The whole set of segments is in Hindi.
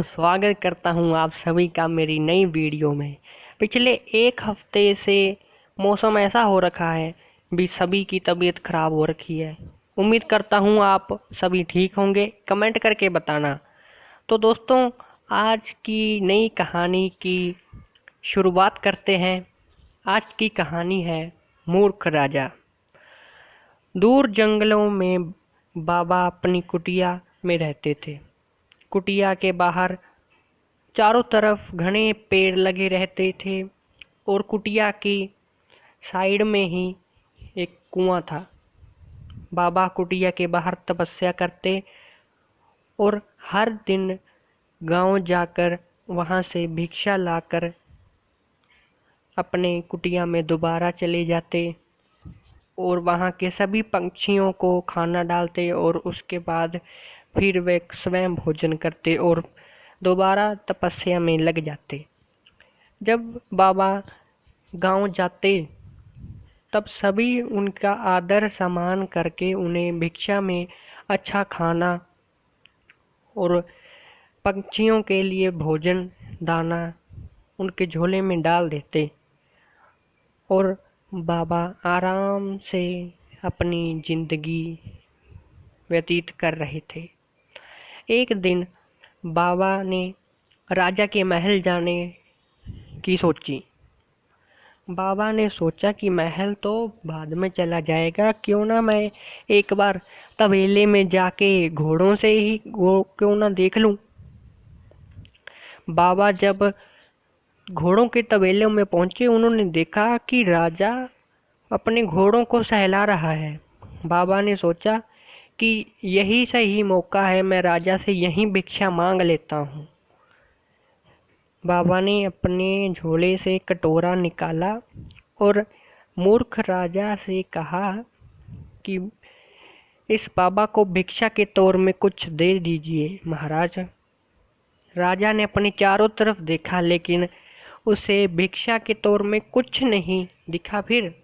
दोस्तों, स्वागत करता हूं आप सभी का मेरी नई वीडियो में। पिछले एक हफ्ते से मौसम ऐसा हो रखा है भी सभी की तबीयत खराब हो रखी है। उम्मीद करता हूं आप सभी ठीक होंगे। कमेंट करके बताना। तो दोस्तों, आज की नई कहानी की शुरुआत करते हैं। आज की कहानी है मूर्ख राजा। दूर जंगलों में बाबा अपनी कुटिया में रहते थे। कुटिया के बाहर चारों तरफ घने पेड़ लगे रहते थे और कुटिया की साइड में ही एक कुआं था। बाबा कुटिया के बाहर तपस्या करते और हर दिन गांव जाकर वहां से भिक्षा लाकर अपने कुटिया में दोबारा चले जाते और वहां के सभी पंछियों को खाना डालते और उसके बाद फिर वे स्वयं भोजन करते और दोबारा तपस्या में लग जाते। जब बाबा गांव जाते तब सभी उनका आदर सम्मान करके उन्हें भिक्षा में अच्छा खाना और पंछियों के लिए भोजन दाना उनके झोले में डाल देते और बाबा आराम से अपनी जिंदगी व्यतीत कर रहे थे। एक दिन बाबा ने राजा के महल जाने की सोची। बाबा ने सोचा कि महल तो बाद में चला जाएगा, क्यों ना मैं एक बार तबेले में जाके घोड़ों से ही क्यों ना देख लूं। बाबा जब घोड़ों के तबेले में पहुंचे, उन्होंने देखा कि राजा अपने घोड़ों को सहला रहा है। बाबा ने सोचा कि यही सही मौका है, मैं राजा से यहीं भिक्षा मांग लेता हूँ। बाबा ने अपने झोले से कटोरा निकाला और मूर्ख राजा से कहा कि इस बाबा को भिक्षा के तौर में कुछ दे दीजिए महाराज। राजा ने अपनी चारों तरफ देखा लेकिन उसे भिक्षा के तौर में कुछ नहीं दिखा। फिर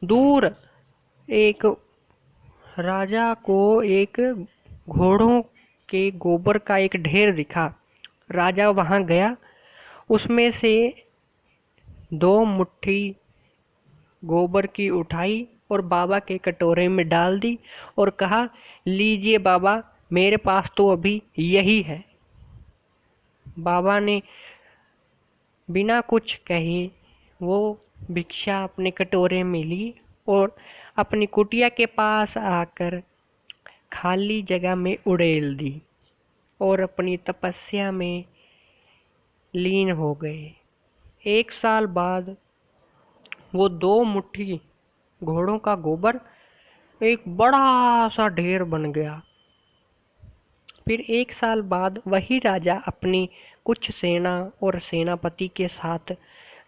दूर एक राजा को एक घोड़ों के गोबर का एक ढेर दिखा। राजा वहां गया, उसमें से 2 मुट्ठी गोबर की उठाई और बाबा के कटोरे में डाल दी और कहा, लीजिए बाबा, मेरे पास तो अभी यही है। बाबा ने बिना कुछ कहे वो भिक्षा अपने कटोरे में ली और अपनी कुटिया के पास आकर खाली जगह में उड़ेल दी और अपनी तपस्या में लीन हो गए। 1 साल बाद वो 2 मुट्ठी घोड़ों का गोबर एक बड़ा सा ढेर बन गया। फिर 1 साल बाद वही राजा अपनी कुछ सेना और सेनापति के साथ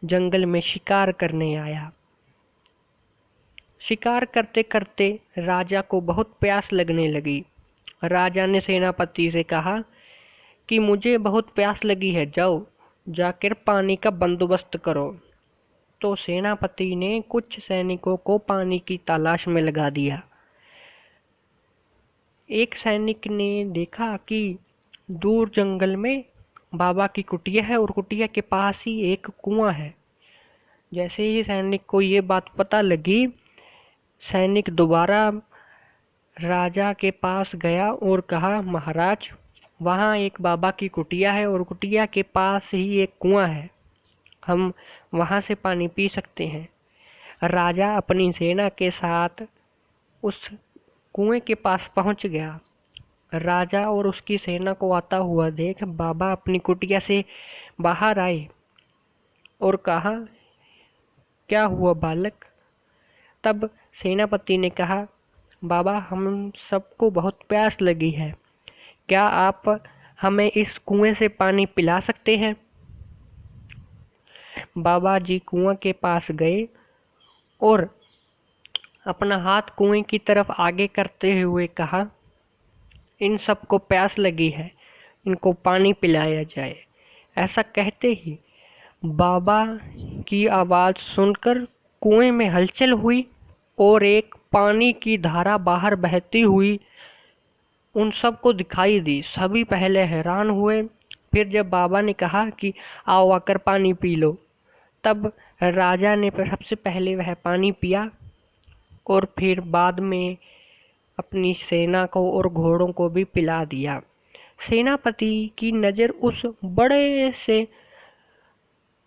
जंगल में शिकार करने आया। शिकार करते करते राजा को बहुत प्यास लगने लगी। राजा ने सेनापति से कहा कि मुझे बहुत प्यास लगी है, जाओ जाकर पानी का बंदोबस्त करो। तो सेनापति ने कुछ सैनिकों को पानी की तलाश में लगा दिया। एक सैनिक ने देखा कि दूर जंगल में बाबा की कुटिया है और कुटिया के पास ही एक कुआं है। जैसे ही सैनिक को ये बात पता लगी, सैनिक दोबारा राजा के पास गया और कहा, महाराज, वहाँ एक बाबा की कुटिया है और कुटिया के पास ही एक कुआं है, हम वहाँ से पानी पी सकते हैं। राजा अपनी सेना के साथ उस कुएं के पास पहुंच गया। राजा और उसकी सेना को आता हुआ देख बाबा अपनी कुटिया से बाहर आए और कहा, क्या हुआ बालक? तब सेनापति ने कहा, बाबा, हम सबको बहुत प्यास लगी है, क्या आप हमें इस कुएं से पानी पिला सकते हैं? बाबा जी कुएं के पास गए और अपना हाथ कुएं की तरफ आगे करते हुए कहा, इन सबको प्यास लगी है, इनको पानी पिलाया जाए। ऐसा कहते ही बाबा की आवाज़ सुनकर कुएं में हलचल हुई और एक पानी की धारा बाहर बहती हुई उन सबको दिखाई दी। सभी पहले हैरान हुए, फिर जब बाबा ने कहा कि आओ आकर पानी पी लो, तब राजा ने सबसे पहले वह पानी पिया और फिर बाद में अपनी सेना को और घोड़ों को भी पिला दिया। सेनापति की नज़र उस बड़े से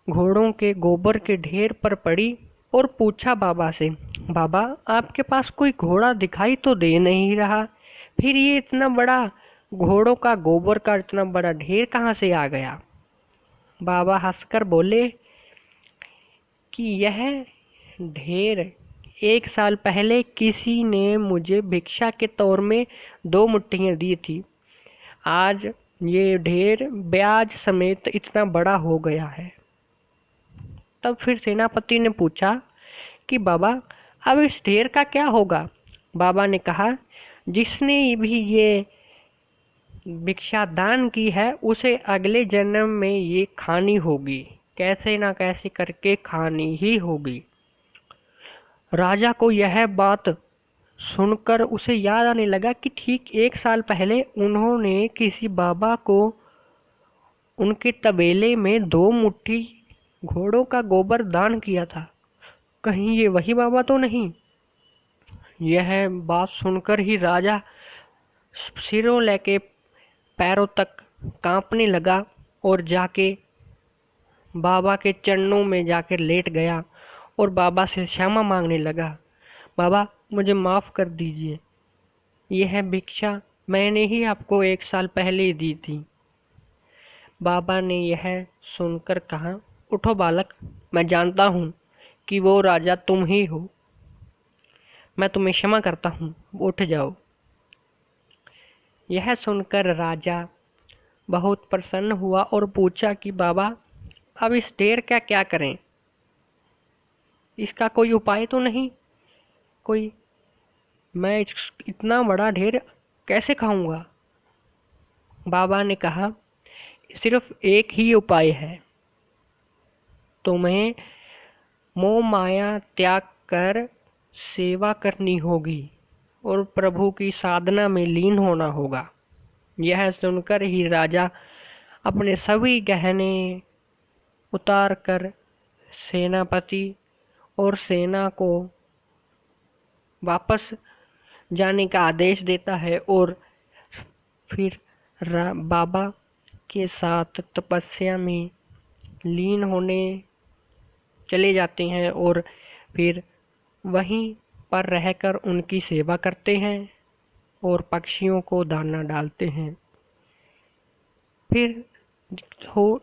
घोड़ों के गोबर के ढेर पर पड़ी और पूछा बाबा से, बाबा आपके पास कोई घोड़ा दिखाई तो दे नहीं रहा, फिर ये इतना बड़ा घोड़ों का गोबर का इतना बड़ा ढेर कहाँ से आ गया? बाबा हंसकर बोले कि यह ढेर 1 साल पहले किसी ने मुझे भिक्षा के तौर में 2 मुट्ठियाँ दी थी। आज ये ढेर ब्याज समेत इतना बड़ा हो गया है। तब फिर सेनापति ने पूछा कि बाबा अब इस ढेर का क्या होगा? बाबा ने कहा, जिसने भी ये भिक्षा दान की है उसे अगले जन्म में ये खानी होगी, कैसे ना कैसे करके खानी ही होगी। राजा को यह बात सुनकर उसे याद आने लगा कि ठीक 1 साल पहले उन्होंने किसी बाबा को उनके तबेले में 2 मुट्ठी घोड़ों का गोबर दान किया था। कहीं ये वही बाबा तो नहीं? यह बात सुनकर ही राजा सिरों लेके पैरों तक कांपने लगा और जाके बाबा के चरणों में जाकर लेट गया और बाबा से क्षमा मांगने लगा। बाबा मुझे माफ़ कर दीजिए, यह भिक्षा मैंने ही आपको 1 साल पहले दी थी। बाबा ने यह सुनकर कहा, उठो बालक, मैं जानता हूँ कि वो राजा तुम ही हो, मैं तुम्हें क्षमा करता हूँ, उठ जाओ। यह सुनकर राजा बहुत प्रसन्न हुआ और पूछा कि बाबा अब इस ढेर का क्या करें? इसका कोई उपाय तो नहीं? कोई मैं इतना बड़ा ढेर कैसे खाऊंगा? बाबा ने कहा, सिर्फ एक ही उपाय है, तुम्हें मोह माया त्याग कर सेवा करनी होगी और प्रभु की साधना में लीन होना होगा। यह सुनकर ही राजा अपने सभी गहने उतार कर सेनापति और सेना को वापस जाने का आदेश देता है और फिर बाबा के साथ तपस्या में लीन होने चले जाते हैं और फिर वहीं पर रहकर उनकी सेवा करते हैं और पक्षियों को दाना डालते हैं। फिर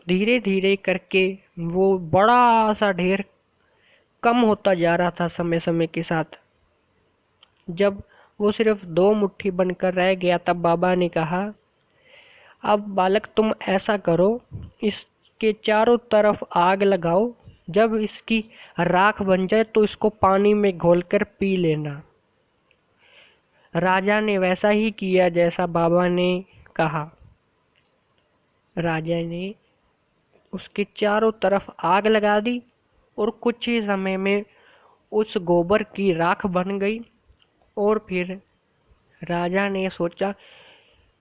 धीरे धीरे करके वो बड़ा सा ढेर कम होता जा रहा था समय समय के साथ। जब वो सिर्फ 2 मुट्ठी बनकर रह गया तब बाबा ने कहा, अब बालक तुम ऐसा करो, इसके चारों तरफ आग लगाओ, जब इसकी राख बन जाए तो इसको पानी में घोलकर पी लेना। राजा ने वैसा ही किया जैसा बाबा ने कहा। राजा ने उसके चारों तरफ आग लगा दी और कुछ ही समय में उस गोबर की राख बन गई। और फिर राजा ने सोचा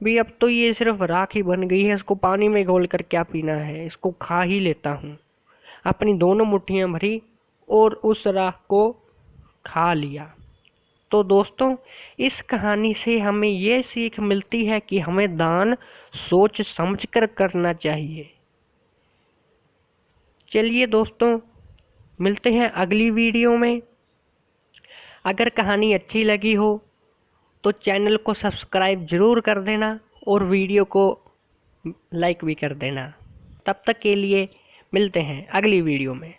भी अब तो ये सिर्फ राख ही बन गई है, इसको पानी में घोल कर क्या पीना है, इसको खा ही लेता हूँ। अपनी दोनों मुट्ठियाँ भरी और उस राख को खा लिया। तो दोस्तों, इस कहानी से हमें ये सीख मिलती है कि हमें दान सोच समझकर करना चाहिए। चलिए दोस्तों, मिलते हैं अगली वीडियो में। अगर कहानी अच्छी लगी हो तो चैनल को सब्सक्राइब ज़रूर कर देना और वीडियो को लाइक भी कर देना। तब तक के लिए मिलते हैं अगली वीडियो में।